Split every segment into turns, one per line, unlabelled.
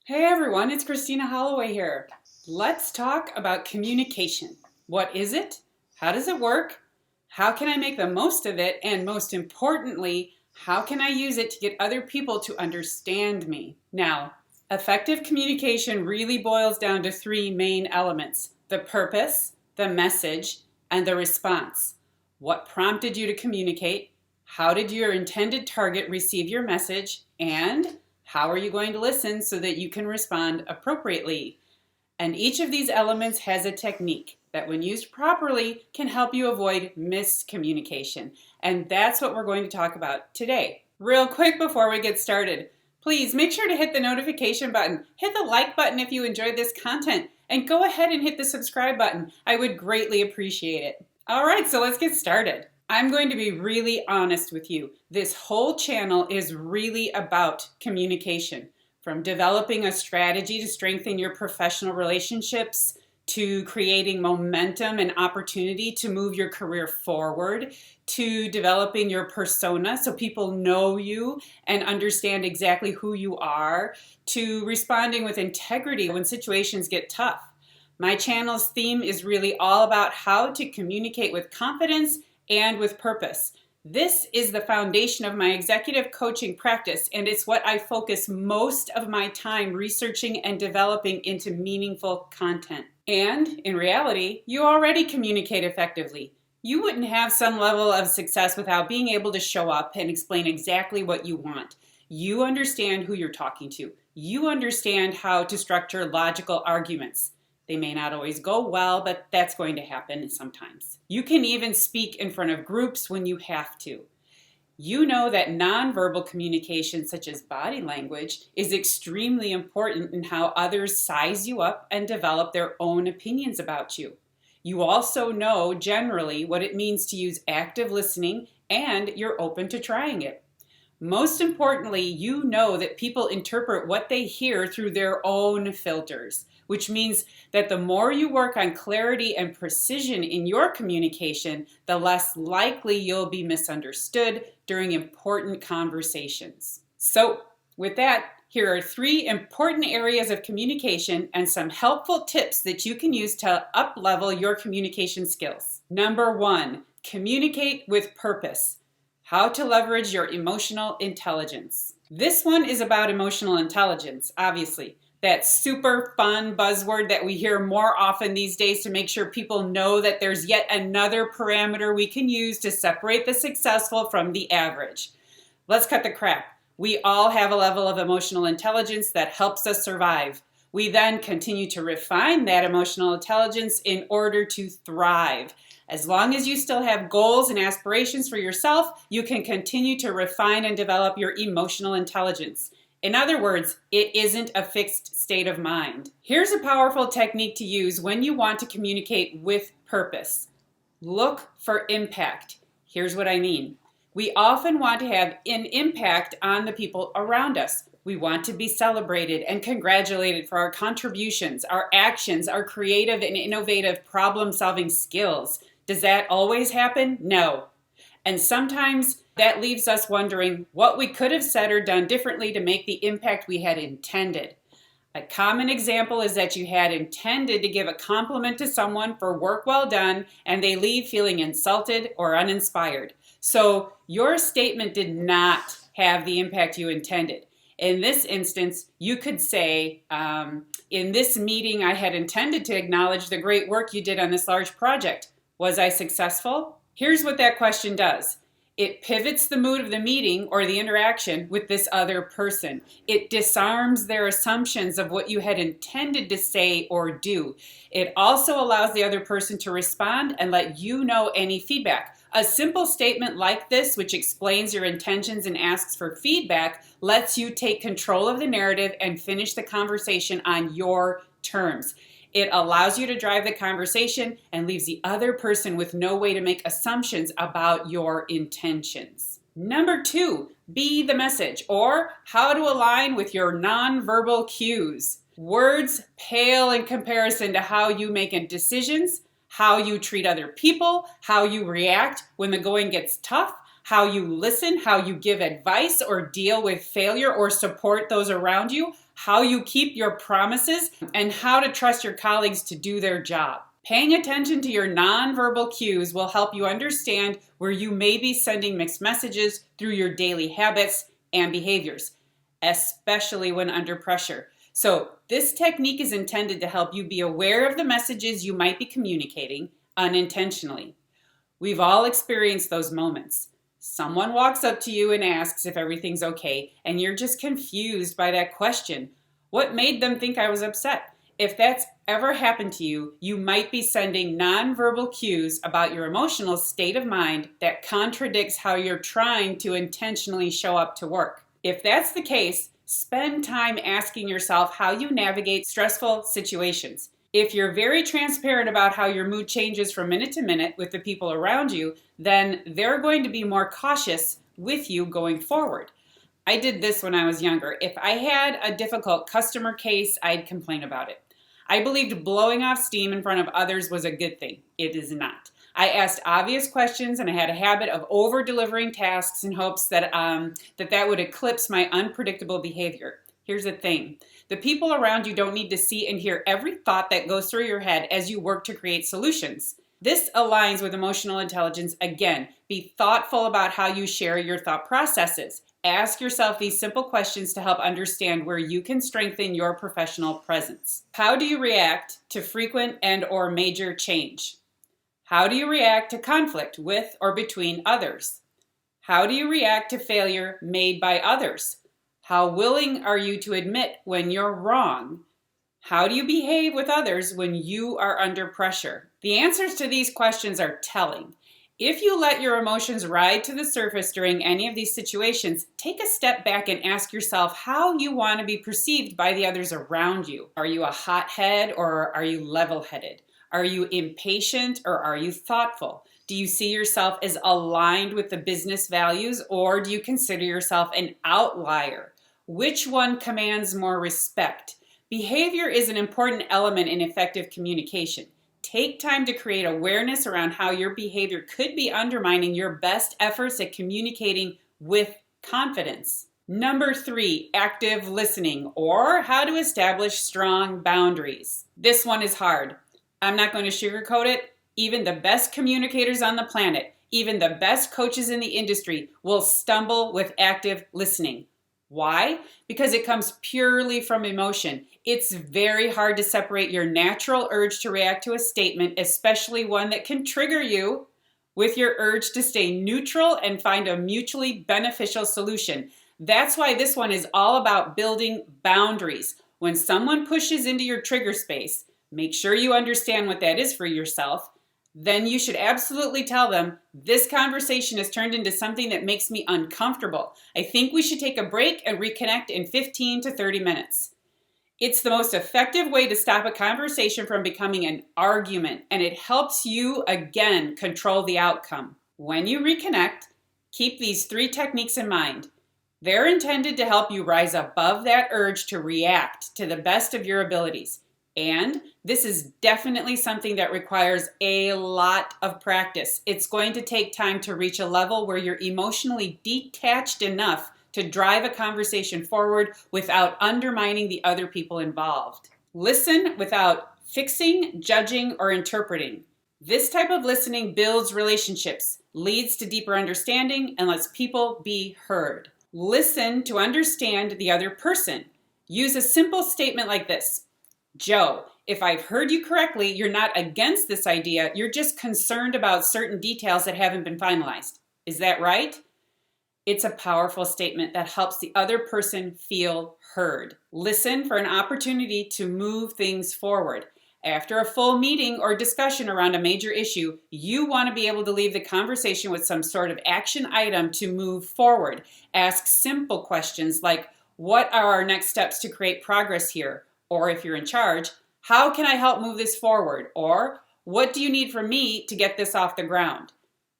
Hey everyone, it's Christina Holloway here. Let's talk about communication. What is it? How does it work? How can I make the most of it? And most importantly, how can I use it to get other people to understand me? Now, effective communication really boils down to three main elements: the purpose, the message, and the response. What prompted you to communicate? How did your intended target receive your message? And how are you going to listen so that you can respond appropriately? And each of these elements has a technique that, when used properly, can help you avoid miscommunication. And that's what we're going to talk about today. Real quick before we get started, please make sure to hit the notification button, hit the like button if you enjoyed this content, and go ahead and hit the subscribe button. I would greatly appreciate it. All right, so let's get started. I'm going to be really honest with you. This whole channel is really about communication. From developing a strategy to strengthen your professional relationships, to creating momentum and opportunity to move your career forward, to developing your persona so people know you and understand exactly who you are, to responding with integrity when situations get tough. My channel's theme is really all about how to communicate with confidence and with purpose. This is the foundation of my executive coaching practice, and it's what I focus most of my time researching and developing into meaningful content. And in reality, you already communicate effectively. You wouldn't have some level of success without being able to show up and explain exactly what you want. You understand who you're talking to. You understand how to structure logical arguments. They may not always go well, but that's going to happen sometimes. You can even speak in front of groups when you have to. You know that nonverbal communication, such as body language, is extremely important in how others size you up and develop their own opinions about you. You also know generally what it means to use active listening, and you're open to trying it. Most importantly, you know that people interpret what they hear through their own filters, which means that the more you work on clarity and precision in your communication, the less likely you'll be misunderstood during important conversations. So, with that, here are three important areas of communication and some helpful tips that you can use to up-level your communication skills. Number one, communicate with purpose. How to leverage your emotional intelligence. This one is about emotional intelligence, obviously. That super fun buzzword that we hear more often these days to make sure people know that there's yet another parameter we can use to separate the successful from the average. Let's cut the crap. We all have a level of emotional intelligence that helps us survive. We then continue to refine that emotional intelligence in order to thrive. As long as you still have goals and aspirations for yourself, you can continue to refine and develop your emotional intelligence. In other words, it isn't a fixed state of mind. Here's a powerful technique to use when you want to communicate with purpose. Look for impact. Here's what I mean. We often want to have an impact on the people around us. We want to be celebrated and congratulated for our contributions, our actions, our creative and innovative problem-solving skills. Does that always happen? No. And sometimes that leaves us wondering what we could have said or done differently to make the impact we had intended. A common example is that you had intended to give a compliment to someone for work well done, and they leave feeling insulted or uninspired. So your statement did not have the impact you intended. In this instance, you could say, in this meeting, I had intended to acknowledge the great work you did on this large project. Was I successful? Here's what that question does. It pivots the mood of the meeting or the interaction with this other person. It disarms their assumptions of what you had intended to say or do. It also allows the other person to respond and let you know any feedback. A simple statement like this, which explains your intentions and asks for feedback, lets you take control of the narrative and finish the conversation on your terms. It allows you to drive the conversation and leaves the other person with no way to make assumptions about your intentions. Number two, be the message, or how to align with your nonverbal cues. Words pale in comparison to how you make decisions, how you treat other people, how you react when the going gets tough, how you listen, how you give advice or deal with failure or support those around you. how you keep your promises, and how to trust your colleagues to do their job. Paying attention to your nonverbal cues will help you understand where you may be sending mixed messages through your daily habits and behaviors, especially when under pressure. So this technique is intended to help you be aware of the messages you might be communicating unintentionally. We've all experienced those moments. Someone walks up to you and asks if everything's okay, and you're just confused by that question. What made them think I was upset? If that's ever happened to you, you might be sending nonverbal cues about your emotional state of mind that contradicts how you're trying to intentionally show up to work. If that's the case, spend time asking yourself how you navigate stressful situations. If you're very transparent about how your mood changes from minute to minute with the people around you, then they're going to be more cautious with you going forward. I did this when I was younger. If I had a difficult customer case, I'd complain about it. I believed blowing off steam in front of others was a good thing. It is not. I asked obvious questions, and I had a habit of over-delivering tasks in hopes that that would eclipse my unpredictable behavior. Here's the thing. The people around you don't need to see and hear every thought that goes through your head as you work to create solutions. This aligns with emotional intelligence. Again, be thoughtful about how you share your thought processes. Ask yourself these simple questions to help understand where you can strengthen your professional presence. How do you react to frequent and/or major change? How do you react to conflict with or between others? How do you react to failure made by others? How willing are you to admit when you're wrong? How do you behave with others when you are under pressure? The answers to these questions are telling. If you let your emotions ride to the surface during any of these situations, take a step back and ask yourself how you want to be perceived by the others around you. Are you a hothead or are you level-headed? Are you impatient or are you thoughtful? Do you see yourself as aligned with the business values, or do you consider yourself an outlier? Which one commands more respect? Behavior is an important element in effective communication. Take time to create awareness around how your behavior could be undermining your best efforts at communicating with confidence. Number 3, active listening, or how to establish strong boundaries. This one is hard. I'm not going to sugarcoat it. Even the best communicators on the planet, even the best coaches in the industry will stumble with active listening. Why? Because it comes purely from emotion. It's very hard to separate your natural urge to react to a statement, especially one that can trigger you, with your urge to stay neutral and find a mutually beneficial solution. That's why this one is all about building boundaries. When someone pushes into your trigger space, make sure you understand what that is for yourself. Then you should absolutely tell them, this conversation has turned into something that makes me uncomfortable. I think we should take a break and reconnect in 15 to 30 minutes. It's the most effective way to stop a conversation from becoming an argument, and it helps you, again, control the outcome. When you reconnect, keep these 3 techniques in mind. They're intended to help you rise above that urge to react to the best of your abilities. And this is definitely something that requires a lot of practice. It's going to take time to reach a level where you're emotionally detached enough to drive a conversation forward without undermining the other people involved. Listen without fixing, judging, or interpreting. This type of listening builds relationships, leads to deeper understanding, and lets people be heard. Listen to understand the other person. Use a simple statement like this. Joe, if I've heard you correctly, you're not against this idea, you're just concerned about certain details that haven't been finalized. Is that right? It's a powerful statement that helps the other person feel heard. Listen for an opportunity to move things forward. After a full meeting or discussion around a major issue, you want to be able to leave the conversation with some sort of action item to move forward. Ask simple questions like, what are our next steps to create progress here? Or if you're in charge, how can I help move this forward? Or what do you need from me to get this off the ground?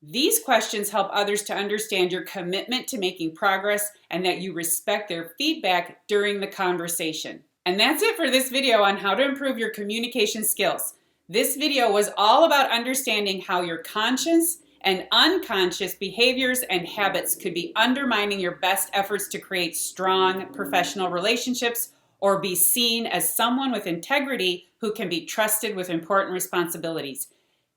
These questions help others to understand your commitment to making progress and that you respect their feedback during the conversation. And that's it for this video on how to improve your communication skills. This video was all about understanding how your conscious and unconscious behaviors and habits could be undermining your best efforts to create strong professional relationships or be seen as someone with integrity who can be trusted with important responsibilities.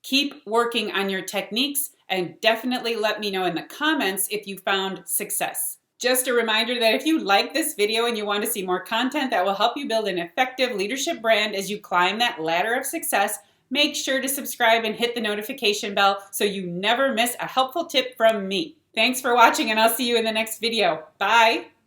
Keep working on your techniques and definitely let me know in the comments if you found success. Just a reminder that if you like this video and you want to see more content that will help you build an effective leadership brand as you climb that ladder of success, make sure to subscribe and hit the notification bell so you never miss a helpful tip from me. Thanks for watching, and I'll see you in the next video. Bye!